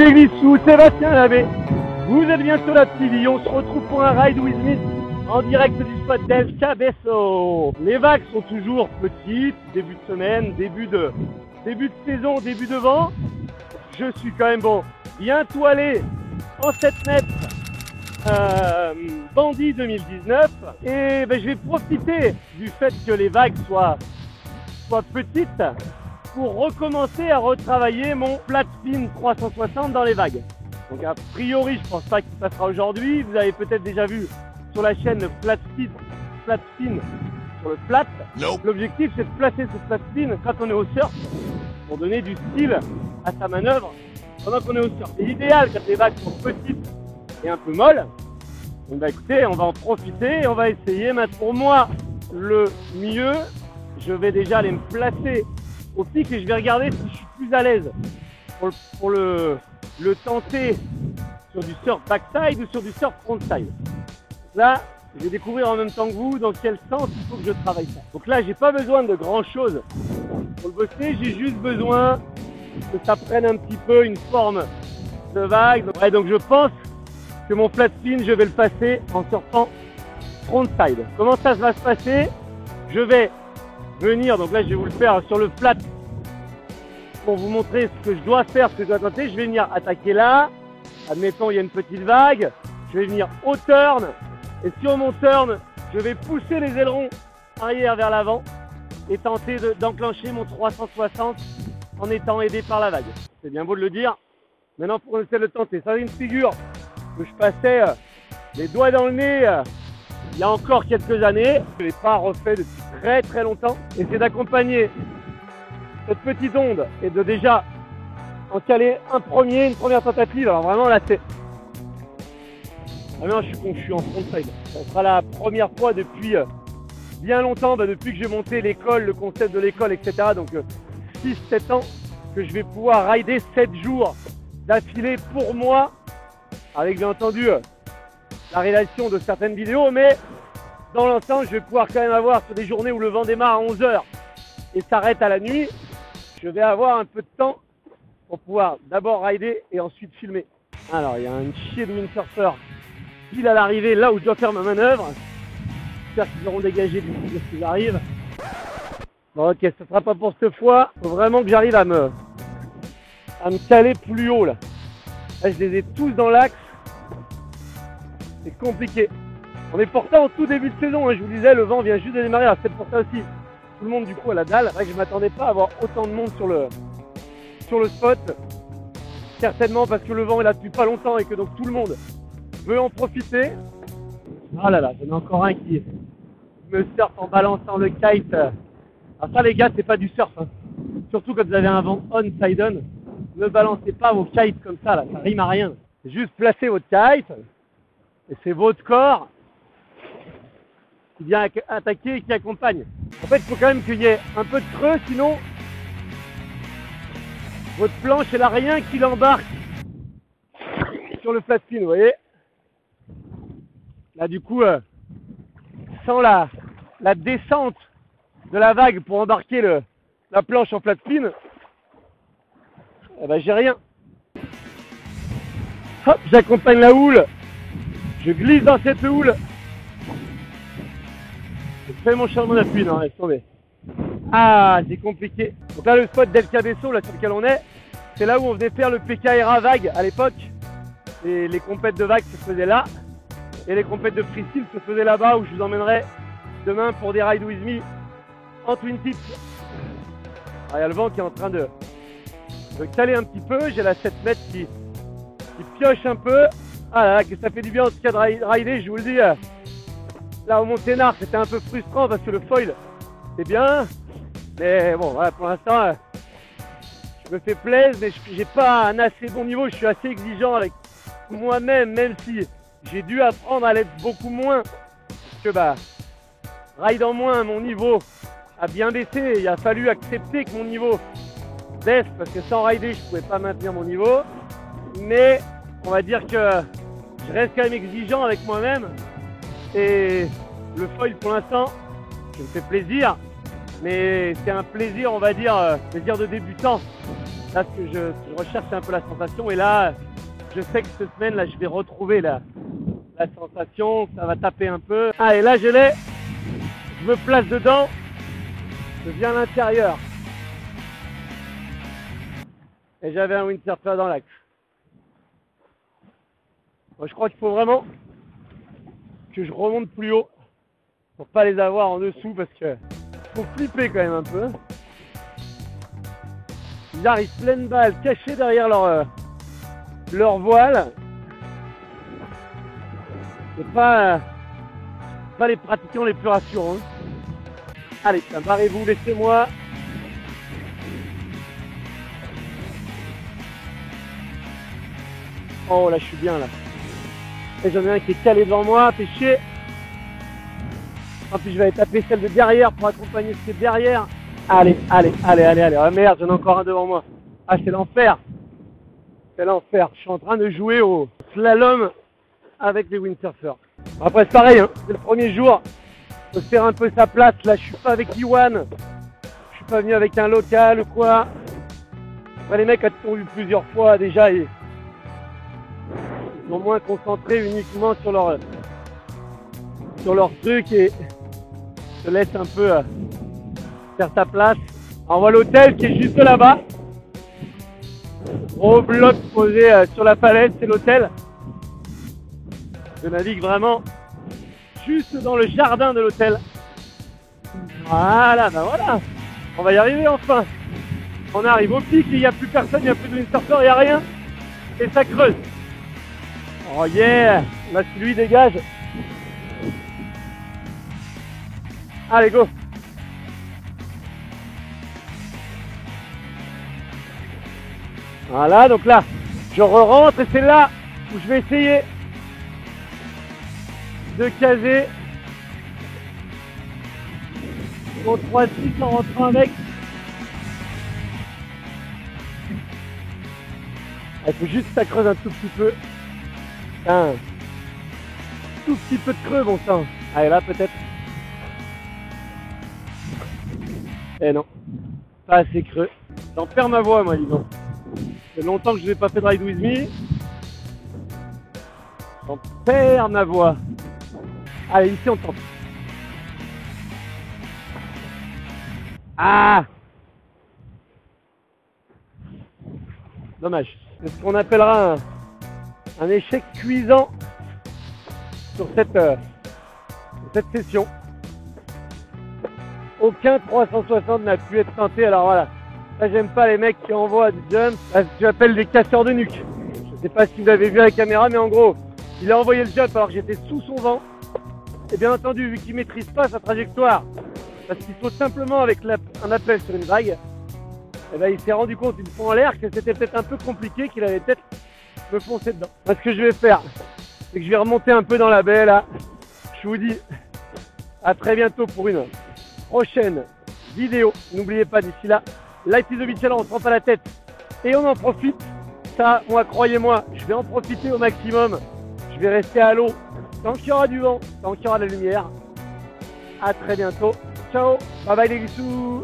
Olivier Glissou, Sébastien Labbé. Vous êtes bien sur la TV, on se retrouve pour un Ride with Me en direct du spot d'El Cabeço. Les vagues sont toujours petites, début de semaine, début de saison, début de vent. Je suis quand même bien toilé en 7 mètres Bandit 2019 et je vais profiter du fait que les vagues soient petites pour recommencer à retravailler mon flat spin 360 dans les vagues. Donc a priori je pense pas qu'il passera aujourd'hui. Vous avez peut-être déjà vu sur la chaîne le flat spin sur le flat. Nope. L'objectif c'est de placer ce flat spin quand on est au surf pour donner du style à sa manœuvre pendant qu'on est au surf. C'est l'idéal quand les vagues sont petites et un peu molles. Donc écoutez, on va en profiter et on va essayer. Maintenant pour moi le mieux, je vais déjà aller me placer au pic et je vais regarder si je suis plus à l'aise pour le tenter sur du surf backside ou sur du surf frontside. Là, je vais découvrir en même temps que vous dans quel sens il faut que je travaille ça. Donc là, j'ai pas besoin de grand chose pour le bosser, j'ai juste besoin que ça prenne un petit peu une forme de vague. Ouais, donc je pense que mon flat spin, je vais le passer en surfant frontside. Comment ça va se passer? Je vais venir, donc là je vais vous le faire sur le flat pour vous montrer ce que je dois faire, ce que je dois tenter. Je vais venir attaquer là, admettons il y a une petite vague, je vais venir au turn et sur mon turn je vais pousser les ailerons arrière vers l'avant et tenter d'enclencher mon 360 en étant aidé par la vague. C'est bien beau de le dire, maintenant pour essayer de le tenter. Ça c'est une figure que je passais les doigts dans le nez il y a encore quelques années. Je ne l'ai pas refait depuis très longtemps. Et c'est d'accompagner cette petite onde et de déjà en caler une première tentative. Alors vraiment là c'est... Ah non, je suis en frontside. Ça sera la première fois depuis bien longtemps, depuis que j'ai monté l'école, le concept de l'école, etc. Donc 6-7 ans que je vais pouvoir rider 7 jours d'affilée pour moi, avec bien entendu la réalisation de certaines vidéos, mais dans l'ensemble je vais pouvoir quand même avoir sur des journées où le vent démarre à 11 h et s'arrête à la nuit, je vais avoir un peu de temps pour pouvoir d'abord rider et ensuite filmer. Alors il y a une chier de windsurfer pile à l'arrivée là où je dois faire ma manœuvre. J'espère qu'ils auront dégagé du coup ce qui arrive. Bon ok, ce sera pas pour cette fois, faut vraiment que j'arrive à me caler plus haut là. Là je les ai tous dans l'axe. C'est compliqué. On est pourtant en tout début de saison, je vous disais, le vent vient juste de démarrer, c'est pour ça aussi tout le monde du coup à la dalle. C'est vrai que je m'attendais pas à avoir autant de monde sur le spot. Certainement parce que le vent est là depuis pas longtemps et que donc tout le monde veut en profiter. Oh là là, j'en ai encore un qui me surfe en balançant le kite. Alors ça les gars, c'est pas du surf, hein. Surtout quand vous avez un vent on-side-on. Ne balancez pas vos kites comme ça, là, ça rime à rien. Juste placez votre kite. Et c'est votre corps qui vient attaquer et qui accompagne. En fait, il faut quand même qu'il y ait un peu de creux, sinon votre planche, elle n'a rien qui l'embarque sur le flat spin, vous voyez. Là, du coup, sans la descente de la vague pour embarquer la planche en flat spin, eh ben, j'ai rien. Hop, j'accompagne la houle. Je glisse dans cette houle. Je fais mon changement d'appui, non, laisse tomber. Ah, c'est compliqué. Donc là, le spot d'El Cabeço, là sur lequel on est, c'est là où on venait faire le PKRA vague à l'époque. Et les compètes de vagues se faisaient là. Et les compètes de freestyle se faisaient là-bas, où je vous emmènerai demain pour des Ride with Me en twin tips. Alors, il y a le vent qui est en train de caler un petit peu. J'ai la 7 mètres qui pioche un peu. Ah là là, que ça fait du bien en tout cas de rider, je vous le dis. Là au Monténard, c'était un peu frustrant parce que le foil, c'est bien. Mais bon, voilà, pour l'instant, je me fais plaisir, mais j'ai pas un assez bon niveau. Je suis assez exigeant avec moi-même, même si j'ai dû apprendre à l'être beaucoup moins. Parce que ridant moins, mon niveau a bien baissé. Il a fallu accepter que mon niveau baisse parce que sans rider, je pouvais pas maintenir mon niveau. Mais on va dire que je reste quand même exigeant avec moi-même et le foil pour l'instant, je me fais plaisir, mais c'est un plaisir, on va dire, plaisir de débutant. Là, ce que je recherche, c'est un peu la sensation. Et là, je sais que cette semaine, là, je vais retrouver la sensation, ça va taper un peu. Ah, et là, je l'ai. Je me place dedans. Je viens à l'intérieur. Et j'avais un windsurfer dans l'axe. Moi, je crois qu'il faut vraiment que je remonte plus haut pour pas les avoir en dessous parce que faut flipper quand même un peu. Ils arrivent pleine balle, cachés derrière leur voile. C'est pas les pratiquants les plus rassurants. Allez, barrez-vous, laissez-moi. Oh là, je suis bien là. Et j'en ai un qui est calé devant moi, fait chier. En plus, je vais aller taper celle de derrière pour accompagner ce qui est derrière. Allez. Oh merde, j'en ai encore un devant moi. Ah, c'est l'enfer. C'est l'enfer. Je suis en train de jouer au slalom avec les windsurfers. Après, c'est pareil, hein. C'est le premier jour. Faut se faire un peu sa place. Là, je suis pas avec Iwan. Je suis pas venu avec un local ou quoi. Après, les mecs, ils ont vu plusieurs fois déjà. Ils sont moins concentrés uniquement sur leur truc et te laissent un peu faire ta place. Alors, on voit l'hôtel qui est juste là-bas. Gros bloc posé sur la falaise, c'est l'hôtel. Je navigue vraiment juste dans le jardin de l'hôtel. Voilà, ben voilà. On va y arriver enfin. On arrive au pic, il n'y a plus personne, il n'y a plus de windsurfer, il n'y a rien. Et ça creuse. Oh yeah. Là, si lui dégage. Allez, go. Voilà, donc là, je re-rentre et c'est là où je vais essayer de caser mon 3-6 en rentrant avec. Il faut juste que ça creuse un tout petit peu. Un tout petit peu de creux, bon sang. Allez, là, peut-être. Eh non, pas assez creux. J'en perds ma voix, moi, dis donc. Ça fait longtemps que je n'ai pas fait de ride with me. J'en perds ma voix. Allez, ici, on tente. Ah! Dommage. C'est ce qu'on appellera un échec cuisant sur cette session. Aucun 360 n'a pu être tenté. Alors voilà, là j'aime pas les mecs qui envoient du jump. Là, je l'appelle des casseurs de nuque. Je sais pas si vous avez vu à la caméra, mais en gros, il a envoyé le jump alors que j'étais sous son vent. Et bien entendu, vu qu'il maîtrise pas sa trajectoire, parce qu'il saute simplement avec un appel sur une vague, et ben il s'est rendu compte une fois en l'air que c'était peut-être un peu compliqué, qu'il allait peut-être me foncer dedans. Ce que je vais faire, c'est que je vais remonter un peu dans la baie là. Je vous dis à très bientôt pour une prochaine vidéo. N'oubliez pas d'ici là, Life is a Beach, on se prend pas la tête et on en profite. Ça, moi, croyez-moi, je vais en profiter au maximum. Je vais rester à l'eau tant qu'il y aura du vent, tant qu'il y aura de la lumière. À très bientôt. Ciao, bye bye les gissous.